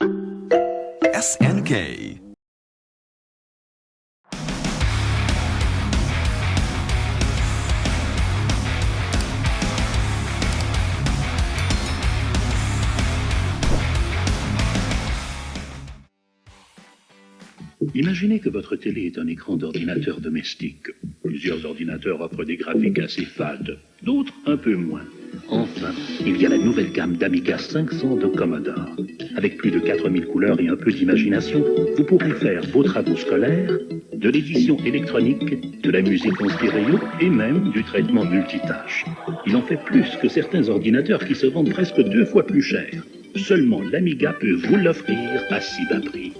SNK. Imaginez que votre télé est un écran d'ordinateur domestique. Plusieurs ordinateurs offrent des graphiques assez fades, d'autres un peu moins. Enfin, il y a la nouvelle gamme d'Amiga 500 de Commodore. Avec plus de 4000 couleurs et un peu d'imagination, vous pourrez faire vos travaux scolaires, de l'édition électronique, de la musique en stéréo et même du traitement multitâche. Il en fait plus que certains ordinateurs qui se vendent presque 2 fois plus cher. Seulement l'Amiga peut vous l'offrir à si bas prix.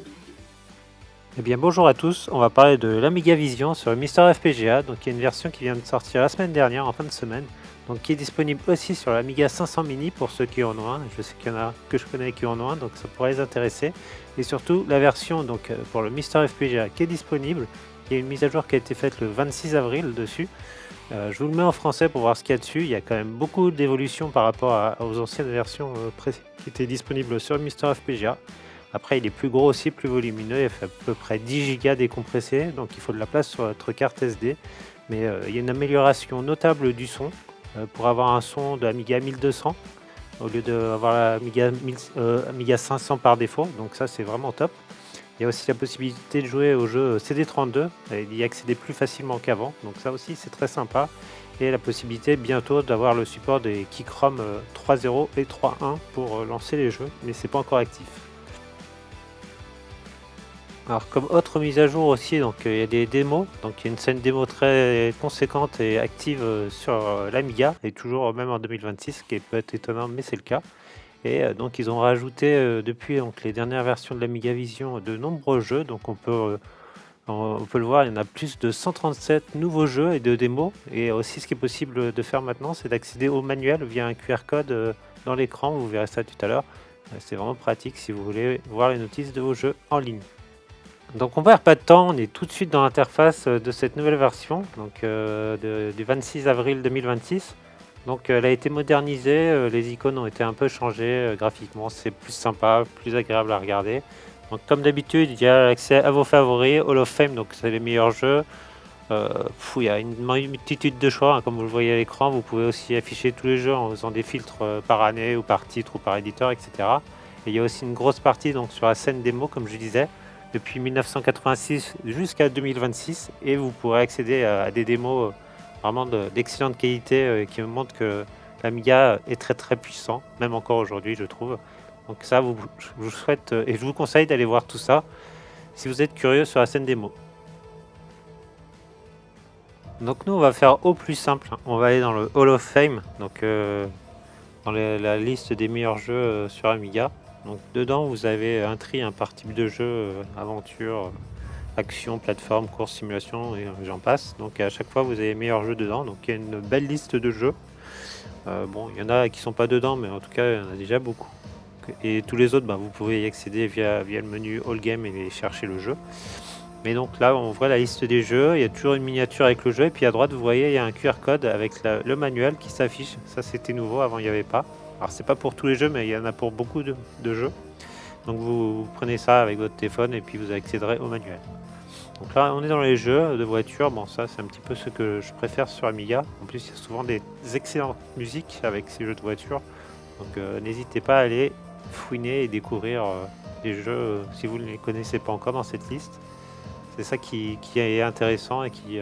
Eh bien bonjour à tous, on va parler de l'Amiga Vision sur le Mister FPGA, donc il y a une version qui vient de sortir la semaine dernière, en fin de semaine, donc qui est disponible aussi sur l'Amiga 500 Mini pour ceux qui en ont un, je sais qu'il y en a que je connais qui en ont un, donc ça pourrait les intéresser, et surtout la version donc pour le Mister FPGA qui est disponible, il y a une mise à jour qui a été faite le 26 avril dessus, je vous le mets en français pour voir ce qu'il y a dessus, il y a quand même beaucoup d'évolutions par rapport aux anciennes versions qui étaient disponibles sur le Mister FPGA. Après, il est plus gros aussi, plus volumineux, il fait à peu près 10 Go décompressé, donc il faut de la place sur votre carte SD. Mais il y a une amélioration notable du son pour avoir un son de Amiga 1200 au lieu d'avoir Amiga 500 par défaut, donc ça c'est vraiment top. Il y a aussi la possibilité de jouer au jeu CD32 et d'y accéder plus facilement qu'avant, donc ça aussi c'est très sympa. Et la possibilité bientôt d'avoir le support des Keychron 3.0 et 3.1 pour lancer les jeux, mais c'est pas encore actif. Alors comme autre mise à jour aussi, donc il y a des démos, donc il y a une scène démo très conséquente et active sur l'Amiga, et toujours même en 2026, ce qui peut être étonnant, mais c'est le cas. Et donc ils ont rajouté depuis donc, les dernières versions de l'Amiga Vision de nombreux jeux, donc on peut le voir, il y en a plus de 137 nouveaux jeux et de démos, et aussi ce qui est possible de faire maintenant, c'est d'accéder au manuel via un QR code dans l'écran, vous verrez ça tout à l'heure. C'est vraiment pratique si vous voulez voir les notices de vos jeux en ligne. Donc on perd pas de temps, on est tout de suite dans l'interface de cette nouvelle version, donc du 26 avril 2026. Donc elle a été modernisée, les icônes ont été un peu changées graphiquement, c'est plus sympa, plus agréable à regarder. Donc comme d'habitude, il y a l'accès à vos favoris, Hall of Fame, donc c'est les meilleurs jeux. Il y a une multitude de choix, hein, comme vous le voyez à l'écran. Vous pouvez aussi afficher tous les jeux en faisant des filtres par année ou par titre ou par éditeur, etc. Et il y a aussi une grosse partie donc, sur la scène démo, comme je disais, depuis 1986 jusqu'à 2026, et vous pourrez accéder à des démos vraiment d'excellente qualité qui me montrent que l'Amiga est très très puissant, même encore aujourd'hui je trouve. Donc ça, je vous souhaite et je vous conseille d'aller voir tout ça si vous êtes curieux sur la scène démo. Donc nous on va faire au plus simple, hein. On va aller dans le Hall of Fame, donc dans la liste des meilleurs jeux sur Amiga. Donc dedans vous avez un tri par type de jeu, aventure, action, plateforme, course, simulation et j'en passe. Donc à chaque fois vous avez les meilleurs jeux dedans, donc il y a une belle liste de jeux. Bon, il y en a qui sont pas dedans, mais en tout cas il y en a déjà beaucoup. Et tous les autres, vous pouvez y accéder via le menu All Game et chercher le jeu. Mais donc là on voit la liste des jeux, il y a toujours une miniature avec le jeu, et puis à droite vous voyez il y a un QR code avec le manuel qui s'affiche. Ça c'était nouveau, avant il n'y avait pas. Alors c'est pas pour tous les jeux, mais il y en a pour beaucoup de jeux. Donc vous prenez ça avec votre téléphone et puis vous accéderez au manuel. Donc là on est dans les jeux de voiture, bon ça c'est un petit peu ce que je préfère sur Amiga. En plus il y a souvent des excellentes musiques avec ces jeux de voiture. Donc n'hésitez pas à aller fouiner et découvrir les jeux si vous ne les connaissez pas encore dans cette liste. C'est ça qui est intéressant et qui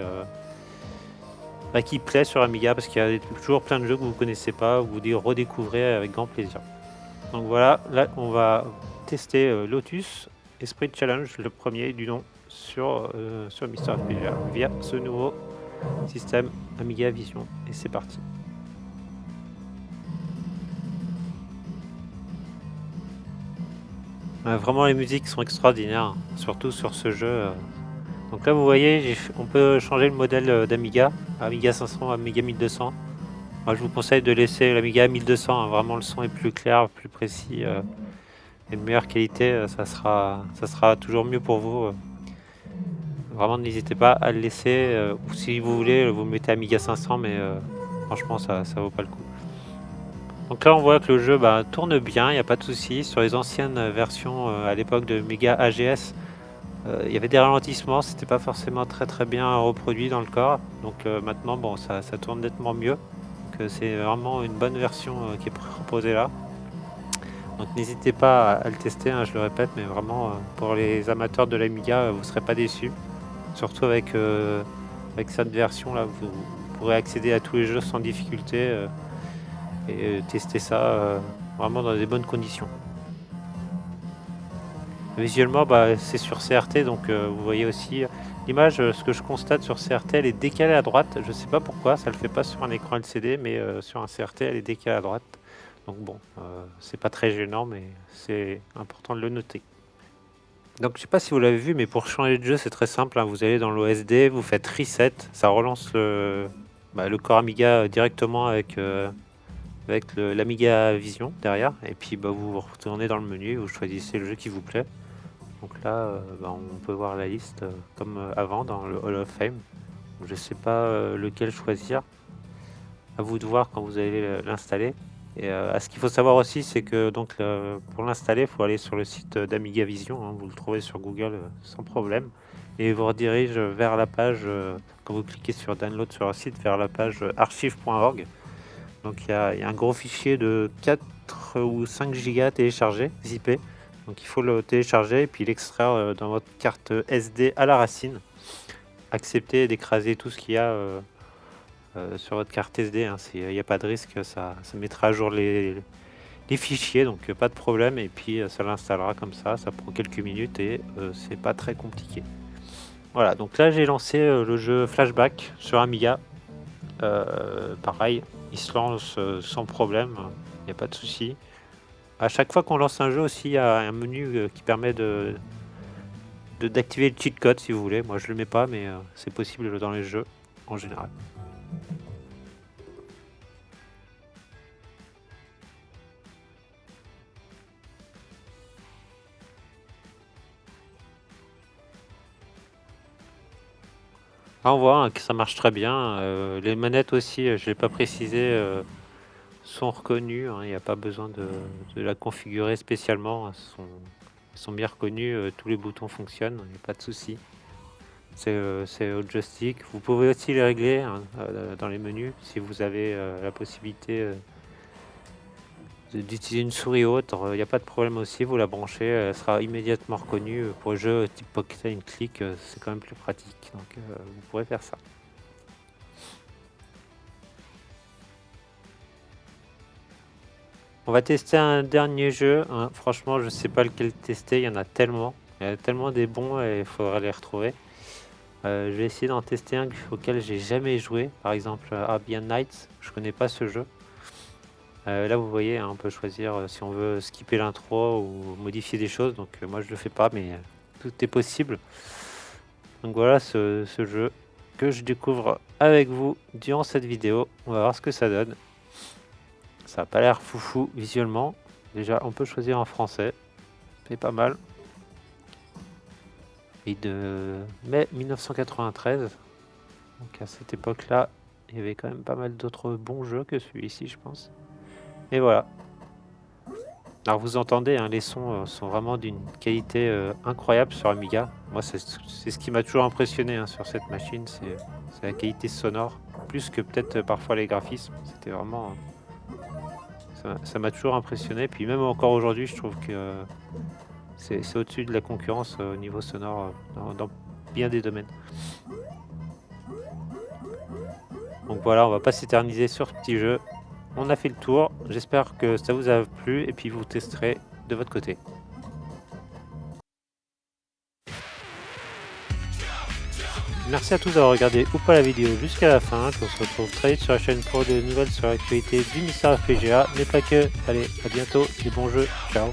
plaît sur Amiga, parce qu'il y a toujours plein de jeux que vous ne connaissez pas, vous redécouvrez avec grand plaisir. Donc voilà, là on va tester Lotus Esprit Challenge, le premier du nom sur Mister FPGA via ce nouveau système Amiga Vision, et c'est parti. Vraiment les musiques sont extraordinaires, surtout sur ce jeu. Donc là vous voyez, on peut changer le modèle d'Amiga, Amiga 500, Amiga 1200. Moi je vous conseille de laisser l'Amiga 1200, hein, vraiment le son est plus clair, plus précis et de meilleure qualité, ça sera toujours mieux pour vous. Vraiment n'hésitez pas à le laisser, ou si vous voulez vous mettez Amiga 500, mais franchement ça vaut pas le coup. Donc là on voit que le jeu tourne bien, il n'y a pas de souci. Sur les anciennes versions à l'époque de Mega AGS, il y avait des ralentissements, c'était pas forcément très bien reproduit dans le corps. Donc maintenant bon, ça tourne nettement mieux. Donc c'est vraiment une bonne version qui est proposée là. Donc n'hésitez pas à le tester, hein, je le répète, mais vraiment pour les amateurs de l'Amiga, vous ne serez pas déçus. Surtout avec cette version là, vous pourrez accéder à tous les jeux sans difficulté et tester ça vraiment dans des bonnes conditions. Visuellement, c'est sur CRT, donc vous voyez aussi l'image. Ce que je constate sur CRT, elle est décalée à droite. Je ne sais pas pourquoi, ça ne le fait pas sur un écran LCD, mais sur un CRT, elle est décalée à droite. Donc bon, c'est pas très gênant, mais c'est important de le noter. Donc je sais pas si vous l'avez vu, mais pour changer de jeu, c'est très simple, hein. Vous allez dans l'OSD, vous faites Reset, ça relance le corps Amiga directement avec l'Amiga Vision derrière, et puis vous retournez dans le menu, vous choisissez le jeu qui vous plaît. Donc là, on peut voir la liste comme avant dans le Hall of Fame. Je sais pas lequel choisir, à vous de voir quand vous allez l'installer. Et ce qu'il faut savoir aussi, c'est que donc pour l'installer, il faut aller sur le site d'Amiga Vision, hein, vous le trouvez sur Google sans problème, et il vous redirige vers la page, quand vous cliquez sur Download sur un site, vers la page archive.org. Donc il y a un gros fichier de 4 ou 5 gigas téléchargé, zippé. Donc il faut le télécharger et puis l'extraire dans votre carte SD à la racine. Accepter d'écraser tout ce qu'il y a sur votre carte SD, hein. Il n'y a pas de risque, ça mettra à jour les fichiers, donc pas de problème, et puis ça l'installera comme ça prend quelques minutes et c'est pas très compliqué. Voilà, donc là j'ai lancé le jeu Flashback sur Amiga. Pareil, il se lance sans problème, il n'y a pas de souci. À chaque fois qu'on lance un jeu aussi, il y a un menu qui permet d'activer le cheat code si vous voulez. Moi je le mets pas, mais c'est possible dans les jeux en général. Ah, on voit que ça marche très bien. Les manettes aussi, je ne l'ai pas précisé, sont reconnues, hein. Il n'y a pas besoin de la configurer spécialement. Elles sont bien reconnues, tous les boutons fonctionnent, il n'y a pas de souci. C'est au joystick. Vous pouvez aussi les régler, hein, dans les menus si vous avez la possibilité d'utiliser une souris haute. Il n'y a pas de problème aussi, vous la branchez, elle sera immédiatement reconnue. Pour le jeu type Pocket and Click, c'est quand même plus pratique, donc vous pourrez faire ça. On va tester un dernier jeu, hein. Franchement je sais pas lequel tester, il y en a tellement des bons et il faudra les retrouver. Je vais essayer d'en tester un auquel j'ai jamais joué, par exemple Arabian Nights, je connais pas ce jeu. Là vous voyez, hein, on peut choisir si on veut skipper l'intro ou modifier des choses, donc moi je le fais pas, mais tout est possible. Donc voilà ce jeu que je découvre avec vous durant cette vidéo. On va voir ce que ça donne. Ça n'a pas l'air foufou visuellement. Déjà on peut choisir en français, c'est pas mal. Et de mai 1993, donc à cette époque là il y avait quand même pas mal d'autres bons jeux que celui-ci, je pense. Et voilà. Alors vous entendez, hein, les sons sont vraiment d'une qualité incroyable sur Amiga. Moi c'est ce qui m'a toujours impressionné, hein, sur cette machine, c'est la qualité sonore, plus que peut-être parfois les graphismes. C'était vraiment... ça m'a toujours impressionné, puis même encore aujourd'hui je trouve que c'est au-dessus de la concurrence au niveau sonore dans bien des domaines. Donc voilà, on va pas s'éterniser sur ce petit jeu. On a fait le tour, j'espère que ça vous a plu et puis vous testerez de votre côté. Merci à tous d'avoir regardé ou pas la vidéo jusqu'à la fin. On se retrouve très vite sur la chaîne pour de nouvelles sur l'actualité du Mister FPGA, mais pas que. Allez, à bientôt, des bons jeux, ciao.